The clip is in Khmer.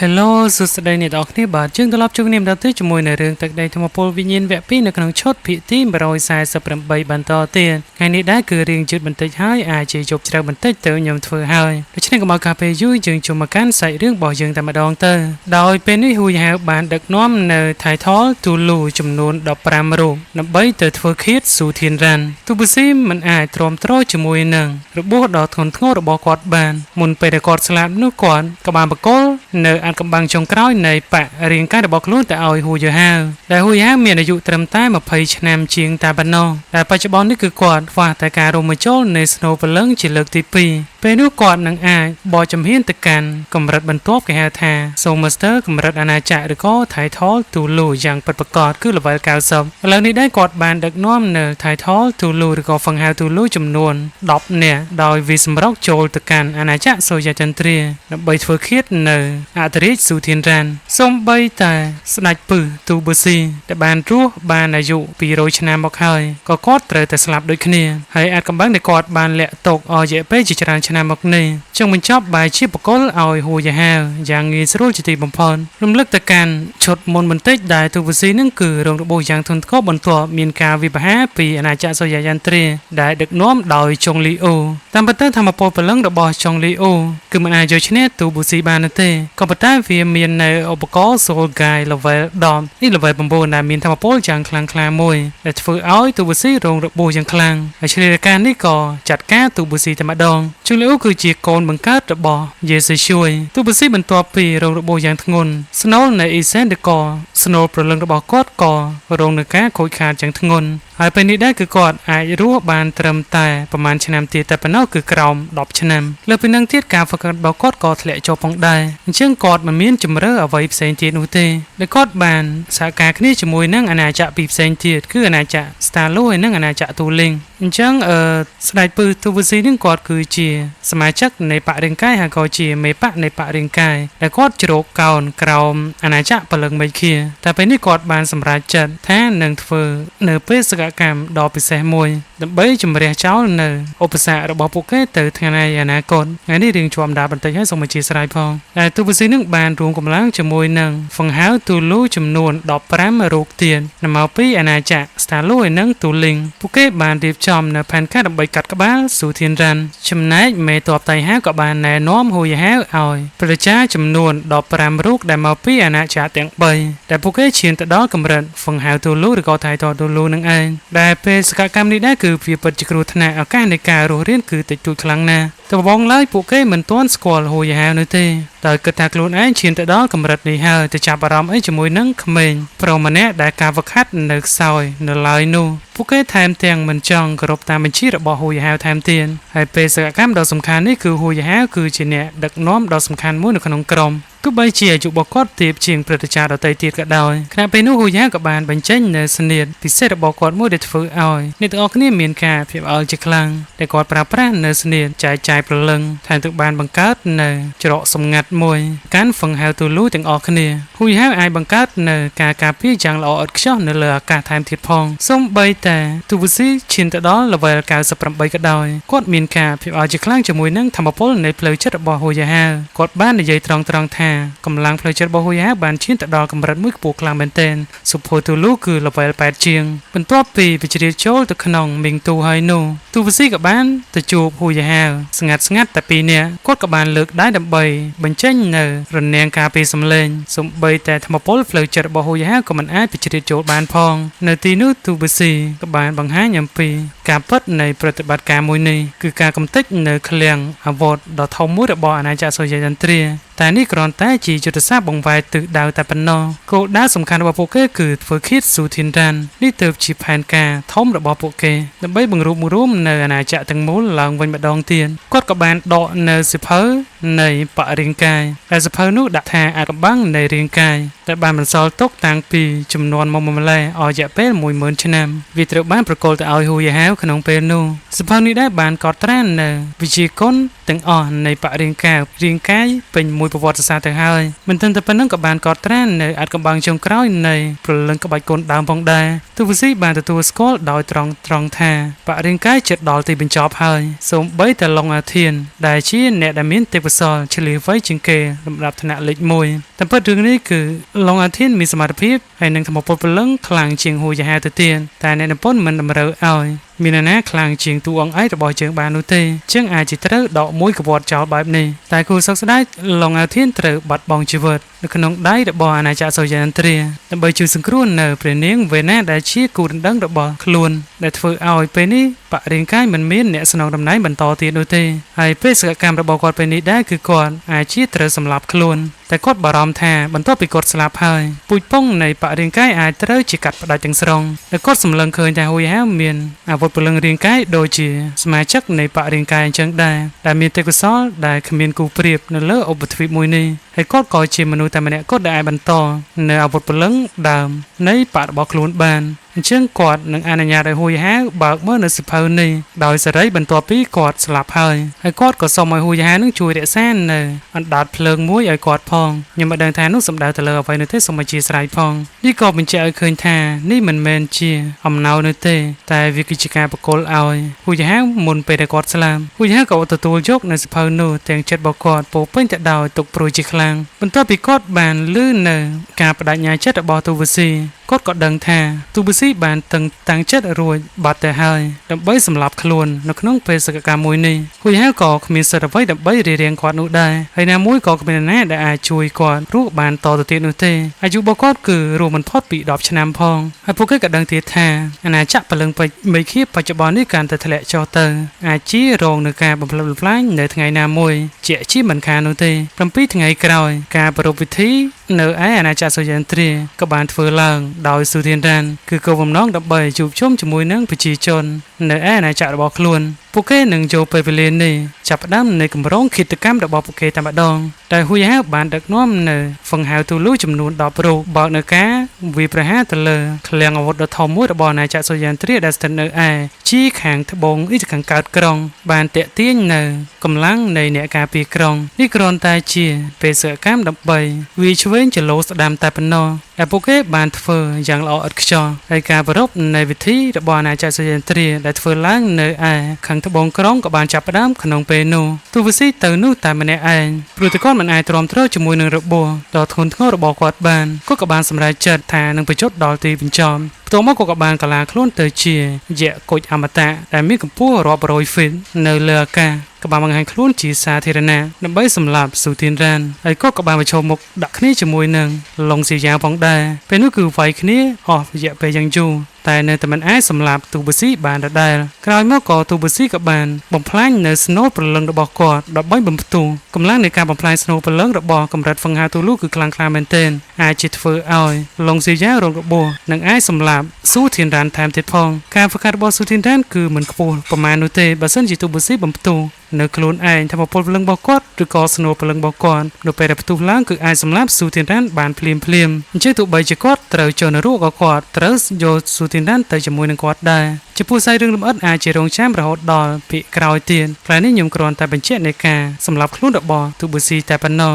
Hello សួស្តីអ្នកនរគ្នាបាទយើងត្រឡប់ជួបគ្នាម្ដងទៀតជាមួយនៅរឿងទឹកដីធម្មពលវិញ្ញាណវគ្គ2នៅក្នុងឈុតភាគទី148បន្តទៀតថ្ងៃនេះដែរគឺរៀងយឺតបន្តិចហើយអាចជាយប់ជ្រៅបន្តិចទៅខ្ញុំធ្វើហើយដូច្នេះកុំឲ្យកាពេលយូរយើងជុំមកកាន់សាច់រឿងរបស់យើងតែម្ដងទៅដោយពេលនេះហួយហៅបានដឹកនាំនៅ Title Tulu ចំនួន15រូបដើម្បីទៅធ្វើឃាតស៊ូធានរ៉ាន់ទូប៊ូស៊ីមិនអាចទ្រាំទ្រជាមួយនឹងរបួសដ៏ធ្ងន់ធ្ងររបស់គាត់បានមុនពេលដែលគាត់ស្លាប់នោះគាត់ក៏បានបកគលនៅអាត់កំបាំងចុងក្រោយនៃបករាងកាយរបស់ខ្លួនទៅឲ្យហួយហាវដែលហួយហាវមានអាយុត្រឹមតែ20ឆ្នាំជាងតែប៉ុណ្ណោះតែបច្ចុប្បន្ននេះគឺគាត់ខ្វះតែការរួមបញ្ចូលនៃស្នូព្រលឹងជាលើកទី2ពេលនោះគាត់នឹងអាចបកចំហៀនទៅកាន់កម្រិតបន្ទាប់គេហៅថា Soul Master កម្រិតអាណាចក្រឬក៏ Title Tulu យ៉ាងពិតប្រាកដគឺ level 90ឥឡូវនេះដែរគាត់បានដឹកនាំនៅ Title Tulu ឬក៏ហ្វឹងហៅ Tulu ចំនួន10នាក់ដោយវាសម្រុកចូលទៅកាន់អាណាចក្រសូយ៉ាចន្ទ្រាដើម្បីធ្វើឃាតនៅអធិរាជស៊ូធានរ៉ាន់សូម្បីតែស្ដេចពឹសទូប៊ូស៊ីដែលបានរស់បានអាយុ200ឆ្នាំមកហើយក៏គាត់ត្រូវតែស្លាប់ដូចគ្នាហើយអាចកំបាំងដែលគាត់បានលាក់ទុកអស់រយៈពេលជាច្រើនឆ្នាំមកនេះចឹងបញ្ចប់បែរជាបកគលឲ្យហួយហាវយ៉ាងងាយស្រួលជាទីបំផុតរំលឹកទៅកាន់ឈុតមុនបន្តិចដែលទូប៊ូស៊ីនឹងគឺរងរបួសយ៉ាងធ្ងន់ធ្ងរបន្ទាប់មានការវិបហាពីអាណាចក្រសូយ៉ាយ៉ាន់ទ្រាដែលដឹកនាំដោយចុងលីអូតាមពិតទៅធម្មពលព្រលឹងរបស់ចុងលីអូគឺមិនអាចយកឈ្នះទូប៊ូស៊ីបាននោះទេក៏ប៉ុន្តែវាមាននៅឧបករណ៍ Soul Guide Level 10នេះ Level 9ដែលមានធម្មពលយ៉ាងខ្លាំងក្លាមួយដែលធ្វើឲ្យទូប៊ូស៊ីរងរបួសយ៉ាងខ្លាំងហើយឆ្លៀតការនេះក៏ចាត់ការទូប៊ូស៊ីតែម្ដងជូលីអូគឺជាកូនបង្កើតរបស់យេស៊ូជួយទូប៊ូស៊ីបន្ទាប់ពីរងរបួសយ៉ាងធ្ងន់ស្នូលនៃអ៊ីសែនដេកស្នូលព្រលឹងរបស់គាត់ក៏រងនឹងការខូចខាតយ៉ាងធ្ងន់ហើយពេលនេះដែរគឺគាត់អាចរស់បានត្រឹមតែប្រហែលឆ្នាំទៀតតែប៉ុណ្ណោះគឺក្រោម10ឆ្នាំលើពីនឹងទៀតការហ្វឹករបស់គាត់ក៏ធ្លាក់ចុះផងដែរអញ្ចឹងគាត់មិនមានជំរឿអ្វីផ្សេងទៀតនោះទេដែលគាត់បានសហការគ្នាជាមួយនឹងអាណាចក្រពីរផ្សេងទៀតគឺអាណាចក្រ Starlo ហើយនិងអាណាចក្រ Tuling អញ្ចឹងស្ដេចពឹសទូប៊ូស៊ីនឹងគាត់គឺជាសមាជិកនៃបរិង្កាយហើយក៏ជាមេបកនៃបរិង្កាយដែលគាត់ជ្រកកោនក្រោមអាណាចក្រពលឹងមេឃាតែពេលនេះគាត់បានសម្រេចចិត្តថានឹងធ្វើនៅពេលសកម្មដ៏ពិសេសមួយដើម្បីជំរះចោលនៅឧបសគ្គរបស់ពួកគេទៅថ្ងៃអនាគតថ្ងៃនេះរៀងជាប់ដាបន្តិចហើយសូមអធិស្ឋានផងតែទូប៊ូស៊ីនឹងបានរួមកម្លាំងជាមួយនឹងហ្វឹងហៅទូលូចំនួន15រូបទៀតមកពីអាណាចក្រ Starlo ហើយនិង Tuling ពួកគេបានរៀបចំនៅផែនការដើម្បីកាត់ក្បាលស៊ូធានរ៉ាន់ចំណែកមេតបតៃហាក៏បានណែនាំហួយហាវឲ្យប្រជាចំនួន15រូបដែលមកពីអាណាចក្រទាំង3ដែលពួកគេឈានទៅដល់កម្រិតហ្វឹងហៅទូលូឬក៏ Title Tulu នឹងឯងដែលពេលសកម្មនេះដែរគឺវាពិតជាគ្រោះថ្នាក់ឱកាសនៃការរស់រានគឺតិចតួចខ្លាំងណាស់តែបងឡើយពួកគេមិនទាន់ស្គាល់ហួយហាវនោះទេដោយគិតថាខ្លួនឯងឈានទៅដល់កម្រិតនេះហើយទៅចាប់អារម្មណ៍អីជាមួយនឹងក្មេងប្រុសម្នាក់ដែលការវឹកហាត់នៅខ្សោយនៅឡើយនោះពួកគេថែមទាំងមិនចង់គោរពតាមបញ្ជារបស់ហួយហាវថែមទៀតហើយពេលសកម្មដ៏សំខាន់នេះគឺហួយហាវគឺជាអ្នកដឹកនាំដ៏សំខាន់មួយនៅក្នុងក្រុមទោះបីជាអាយុរបស់គាត់ទាបជាងព្រឹទ្ធាចារ្យដទៃទៀតក៏ដោយខណៈពេលនោះហួយហាវក៏បានបញ្ចេញនូវសញ្ញាពិសេសរបស់គាត់មួយដែលធ្វើឲ្យអ្នកទាំងអស់គ្នាមានការភ្ញាក់ផ្អើលជាខ្លាំងដែលគាត់ប្រើប្រាស់នូវសញ្ញាចែកចាយព្រលឹងថែមទាំងបានបង្កើតនូវច្រកសម្ងាត់មួយកាន់ហ្វឹងហៅទូលូទាំងអស់គ្នាហួយហាវអាចបង្កើតនូវការការពារយ៉ាងល្អឥតខ្ចោះនៅលើអាកាសថែមទៀតផងសូម្បីតែទូប៊ូស៊ីឈានទៅដល់ level 98ក៏ដោយគាត់មានការភ្ញាក់ផ្អើលជាខ្លាំងជាមួយនឹងធម្មពលនៃផ្លូវចិត្តរបស់ហួយហាវគាត់បាននិយាយត្រង់ថាកម្លាំងផ្លូវចិត្តរបស់ហួយហាវបានឈានទៅដល់កម្រិតមួយខ្ពស់ខ្លាំងមែនទែនសុភទូលូគឺ level 8ជាងបន្ទាប់ពីវិជ្រាចូលទៅក្នុងមីងទូហើយនោះទូប៊ូស៊ីក៏បានទៅជួបហួយហាវស្ងាត់តែ2នាក់គាត់ក៏បានលើកដៃដើម្បីបញ្ចេញនៅរនាំងការពារសម្លេងសូម្បីតែធម្មពលផ្លូវចិត្តរបស់ហួយហាវក៏មិនអាចវិជ្រាចូលបានផងនៅទីនោះទូប៊ូស៊ីក៏បានបង្ហាញអំពីការពិតនៃប្រតិបត្តិការមួយនេះគឺការកំទេចនៅឃ្លាំងអាវុធដ៏ធំមួយរបស់អាណាចក្រសូយ៉ាចន្ទ្រាតែនេះគ្រាន់តែជាយុទ្ធសាស្ត្របង្វែរទិសដៅតែប៉ុណ្ណោះគោលដៅសំខាន់របស់ពួកគេគឺធ្វើឃាតស៊ូធានរ៉ាន់នេះទើបជាផែនការធំរបស់ពួកគេដើម្បីបង្រួបបង្រួមនៅអាណាចក្រទាំងមូលឡើងវិញម្ដងទៀតគាត់ក៏បានដកនៅសិភៅនៃបរិង្កាយដែលសិភៅនោះដាក់ថាអាថ៌កំបាំងនៃរាងកាយដែលបានបន្សល់ទុកតាំងពីចំនួនមកម្លេះអស់រយៈពេល10000ឆ្នាំវាត្រូវបានប្រកល់ទៅឲ្យហួយហាវក្នុងពេលនោះសិភៅនេះដែរបានកត់ត្រានៅវិជាគុណទាំងអស់នៃបរិង្កាយរាងកាយពេញមួយប្រវត្តិសាស្ត្រទៅហើយមិនត្រឹមតែប៉ុណ្ណឹងក៏បានកត់ត្រានៅអាថ៌កំបាំងចុងក្រោយនៃព្រលឹងក្បាច់គុណដើមផងដែរទូប៊ូស៊ីបានទទួលស្គាល់ដោយត្រង់ថាបរិង្កាយជិតដល់ទីបញ្ចប់ហើយសូម្បីតែឡុងអាធានដែលជាអ្នកដែលមានទេព សលឆ្លៀសវៃជាងគេលំដាប់ឋានៈលេខ1តែពិតរឿងនេះគឺឡុងអាធៀនមានសមត្ថភាពហើយនឹងធម្មពលព្រលឹងខ្លាំងជាងហួយយ៉ាហាទៅទៀតតែអ្នកនិពន្ធមិនតម្រូវឲ្យមាននរណាខ្លាំងជាងតួអង្គឯករបស់យើងបាននោះទេជាងអាចជាត្រូវដកមួយកវត្តចោលបែបនេះតែគូសោកស្ដាយឡុងអាធៀនត្រូវបាត់បង់ជីវិតនៅក្នុងដៃរបស់អាណាចក្រសូរ្យានត្រាដើម្បីជួយសង្គ្រោះនៅព្រះនាងវេណាដែលជាគូដណ្ដឹងរបស់ខ្លួនដែលធ្វើឲ្យពេលនេះបរិយាកាយមិនមានអ្នកស្នងតំណែងបន្តទៀតនោះទេហើយបេសកកម្មរបស់គាត់ពេលនេះដែរគឺគាត់អាចជាត្រូវសម្លាប់ខ្លួនតែគាត់បារម្ភថាបន្ទាប់ពីគាត់ស្លាប់ហើយពូជពងនៃបរិយាកាយអាចត្រូវជាកាត់ផ្ដាច់ទាំងស្រុងដែលគាត់សម្លឹងឃើញថាហួយហាវមានអាវុធពលឹងរាងកាយដូចជាសមាជិកនៃបរិយាកាយអញ្ចឹងដែរដែលមានទេពកោសល្យដែលគ្មានគូប្រៀបនៅលើឧបទ្វីបមួយនេះហើយគាត់ក៏ជាមនុស្សតែម្នាក់គត់ដែលអាចបន្តនៅអាវុធពលឹងដើមនៃបរិបរបស់ខ្លួនបានអញ្ចឹងគាត់នឹងអនុញ្ញាតឲ្យហួយហាវបើកមើលនៅសិភៅនេះដោយសេរីបន្ទាប់ពីគាត់ស្លាប់ហើយគាត់ក៏សូមឲ្យហួយហាវនឹងជួយរក្សានៅអណ្ដាតភ្លើងមួយឲ្យគាត់ផងខ្ញុំមិនដឹងថានោះសំដៅទៅលើអ្វីនោះទេសូមអធិស្ឋានផងនេះក៏បញ្ជាក់ឲ្យឃើញថានេះមិនមែនជាអំណោយនោះទេតែវាគឺជាការបកគលឲ្យហួយហាវមុនពេលដែលគាត់ស្លាប់ហួយហាវក៏ទទួលយកនៅសិភៅនោះទាំងចិត្តរបស់គាត់ពោពេញទៅដោយទុក្ខព្រួយជាខ្លាំងបន្ទាប់ពីគាត់បានឮនៅការបដិញ្ញាចិត្តរបស់ទូវស៊ីគាត់ក៏ដឹងថាទូប៊ូស៊ីបានតាំងចិត្តរួចបាត់ទៅហើយដើម្បីសម្លាប់ខ្លួននៅក្នុងបេសកកម្មមួយនេះហួយហាវក៏គ្មានសិទ្ធិអ្វីដើម្បីរារាំងគាត់នោះដែរហើយណាមួយក៏គ្មានអ្នកណាដែលអាចជួយគាត់រស់បានតទៅទៀតនោះទេអាយុរបស់គាត់គឺរស់មិនផុតពី10ឆ្នាំផងហើយពួកគេក៏ដឹងទៀតថាអាណាចក្រពលឹងពេជ្រមេឃាបច្ចុប្បន្ននេះកាន់តែធ្លាក់ចុះទៅអាចជារងនឹងការបំផ្លិចបំផ្លាញនៅថ្ងៃណាមួយជាជាមិនខាននោះទេ7ថ្ងៃក្រោយការប្រារព្ធពិធីនៅឯអាណាចក្រសូរ្យានត្រាក៏បានធ្វើឡើងដោយសុធានរ៉ានគឺគោលបំណងដើម្បីជួបជុំជាមួយនឹងប្រជាជននៅឯអាណាចក្ររបស់ខ្លួនពួកគេនឹងយកពេលវេលានេះចាប់ផ្ដើមនៃគម្រោងឃាតកម្មរបស់ពួកគេតែម្ដងតែហួយហាវបានដឹកនាំនៅហ្វឹងហាវទូលូចំនួន10រូបបើកនៅការវាប្រហារទៅលើឃ្លាំងអាវុធដ៏ធំមួយរបស់អាណាចក្រសូរ្យានត្រាដែលស្ថិតនៅឯជាខាងត្បូងήខាងកើតក្រុងបានតាក់ទាញនៅកម្លាំងនៃអ្នកការពារក្រុងនេះគ្រាន់តែជាបេសកកម្មដើម្បីវាឆ្វេងចលោស្ដាំតែប៉ុណ្ណោះដែលពួកគេបានធ្វើយ៉ាងល្អឥតខ្ចោះហើយការប្រារព្ធនៃពិធីរបស់អាណាចក្រសូរ្យានត្រាដែលធ្វើឡើងនៅឯខាងត្បូងក្រុងក៏បានចាប់ផ្ដើមក្នុងពេលនោះទូវស៊ីទៅនោះតែម្នាក់ឯងព្រោះតែគាត់មិនអាចទ្រាំទ្រជាមួយនឹងរបួសដ៏ធ្ងន់ធ្ងររបស់គាត់បានគាត់ក៏បានសម្រេចចិត្តថានឹងបញ្ចុតដល់ទីបញ្ចប់ផ្ទាល់មកគាត់ក៏បានកលាខ្លួនទៅជាយក្សគុជអមតៈដែលមានកម្ពស់រាប់រយហ្វីតនៅលើអាកាសក៏បានបង្ហាញខ្លួនជាសាធារណៈដើម្បីសម្លាប់ស៊ូទីនរ៉ានហើយគាត់ក៏បានប្រឈមមុខដាក់គ្នាជាមួយនឹងឡុងស៊ីយ៉ាផងដែរពេលនោះគឺវាយគ្នាអស់រយៈពេលយ៉ាងយូរតែនៅតែមិនអាចសម្លាប់ទូប៊ូស៊ីបានដដែលក្រោយមកក៏ទូប៊ូស៊ីក៏បានបំផ្លាញនៅស្នូលព្រលឹងរបស់គាត់ដើម្បីបំផ្ទុះកម្លាំងនៃការបំផ្លាញស្នូលព្រលឹងរបស់កម្រិតហ្វឹងហាទូលូគឺខ្លាំងក្លាមែនទែនអាចជាធ្វើឲ្យឡុងស៊ីយ៉ារងរបួសនិងអាចសម្លាប់ស៊ូធីនរ៉ានថែមទៀតផងការហ្វឹកហាត់របស់ស៊ូធីនរ៉ានគឺមិនខ្ពស់ប្រមាណនោះទេបើសិនជាទូប៊ូស៊ីបំផ្ទុះនៅខ្លួនឯងថាពលព្រលឹងរបស់គាត់ឬក៏ស្នូលព្រលឹងរបស់គាត់នៅពេលដែលផ្ទុះឡើងគឺអាចសម្លាប់ស៊ូធីនរ៉ានបានភ្លាមអញ្ចឹងទោះបីជាគាត់ត្រូវចូលនៅរស់ក៏គាត់ត្រូវយកស៊ូធីនរ៉ានទៅជាមួយនឹងគាត់ដែរចំពោះសាច់រឿងលម្អិតអាចជារងចាំរហូតដល់ភាគក្រោយទៀតផ្លែនេះខ្ញុំគ្រាន់តែបញ្ជាក់នៃការសម្លាប់ខ្លួនរបស់ទូប៊ូស៊ីតែប៉ុណ្ណោះ